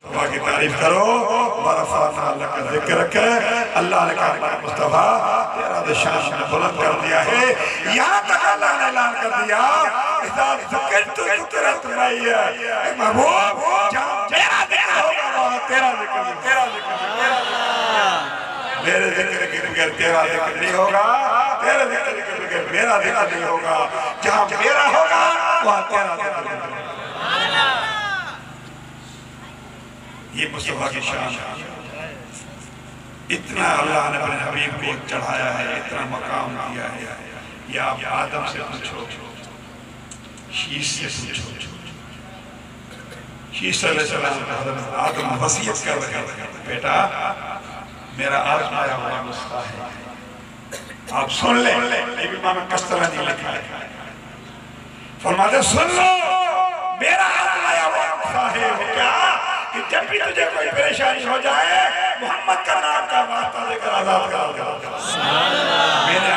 مصطفیٰ کی تعریف کرو ورفعنا لک ذکرک اللہ نے کہا مصطفیٰ تیرا شان نے بلند کر دیا ہے یہاں تک اللہ نے اعلان کر دیا اذا ذکرت ذکرت معی محبوب جہاں میرا ذکر ہوگا وہاں تیرا ذکر میرے ذکر کے بغیر تیرا ذکر نہیں ہوگا تیرے ذکر کے بغیر میرا ذکر نہیں ہوگا جہاں میرا ہوگا وہاں تیرا ذکر ہوگا یہ مصطفیٰ کی شان اتنا اللہ نے اپنے حبیب کو چڑھایا ہے اتنا مقام دیا ہے یہ آپ آدم سے پوچھو شیش سے پوچھو شیش علیہ السلام حضرت آدم وصیت کر رہے ہیں بیٹا میرا آزمایا ہوا نسخہ ہے آپ سن لیں یہ بھی امام کستلانی لکھا ہے فرماتے سن لو میرا آزمایا ہوا نسخہ ہے وہ کیا کہ جب بھی تجھے کوئی پریشانی ہو جائے محمد کا نام کا واسطہ لے کر آزاد کر دو میں نے